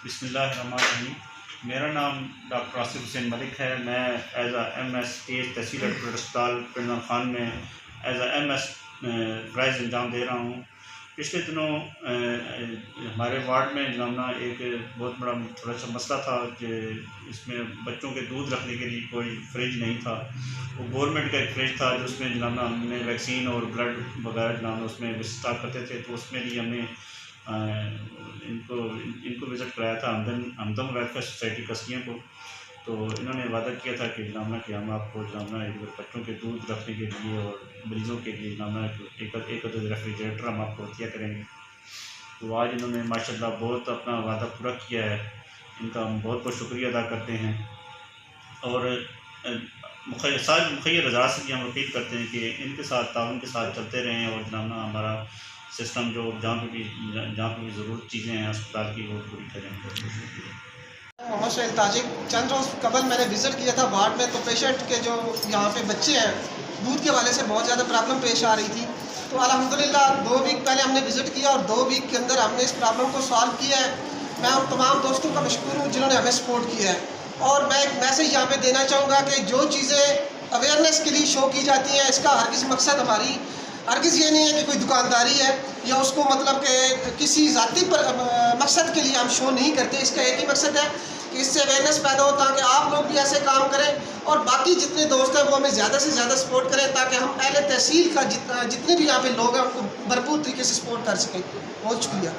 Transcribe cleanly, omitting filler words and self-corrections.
बिस्मिल्लाहिर्रहमानिर्रहीम। मेरा नाम डॉक्टर आसिफ हुसैन मलिक है। मैं एज MS तहसील हेडक्वार्टर अस्पताल पिंडा खान में एज MS फ़राइज़ अंजाम दे रहा हूँ। पिछले दिनों हमारे वार्ड में जनाबना एक बहुत बड़ा थोड़ा सा मसला था कि इसमें बच्चों के दूध रखने के लिए कोई फ्रिज नहीं था। वो गवर्नमेंट का एक फ्रिज था जो उसमें जनाबना हमने वैक्सीन और ब्लड वगैरह जनाबना उसमें विस्तार करते थे, तो उसमें लिए हमने इनको इनको विज़िट कराया था हमदम वेलफेयर सोसाइटी कस्तियाँ को। तो इन्होंने वादा किया था कि जनाबना कि हम आपको जनाबना बच्चों के दूध रखने के लिए और मरीज़ों के लिए जनाबना एक रेफ्रिजरेटर हम आपको दिया करेंगे। तो आज इन्होंने माशाल्लाह बहुत अपना वादा पूरा किया है। इनका हम बहुत बहुत शुक्रिया अदा करते हैं और सारे मुखिया हज़रात से भी हम अपील करते हैं कि इनके साथ ताउन के साथ चलते रहें और जनाबना हमारा सिस्टम जो जहाँ पे भी ज़रूरत चीज़ें हैं अस्पताल की वो पूरी करें। मोहम्मद शहीद ताजिक। चंद रोज़ कबल मैंने विज़िट किया था वार्ड में, तो पेशेंट के जो यहाँ पे बच्चे हैं दूध के हवाले से बहुत ज़्यादा प्रॉब्लम पेश आ रही थी। तो अल्हम्दुलिल्लाह 2 वीक पहले हमने विज़िट किया और 2 वीक के अंदर हमने इस प्रॉब्लम को सॉल्व किया है। मैं उन तमाम दोस्तों का मशकूर हूँ जिन्होंने हमें सपोर्ट किया है। और मैं एक मैसेज यहाँ पे देना चाहूँगा कि जो चीज़ें अवेयरनेस के लिए शो की जाती हैं, इसका हरगिज़ मकसद हमारी हरगिज़ ये नहीं है कि कोई दुकानदारी है या उसको मतलब कि किसी ज़ाती पर मकसद के लिए हम शो नहीं करते। इसका एक ही मकसद है कि इससे अवेयरनेस पैदा हो ताकि आप लोग भी ऐसे काम करें और बाकी जितने दोस्त हैं वो हमें ज़्यादा से ज़्यादा सपोर्ट करें ताकि हम अहले तहसील का जितने भी यहाँ पे लोग हैं उनको भरपूर तरीके से सपोर्ट कर सकें। बहुत शुक्रिया।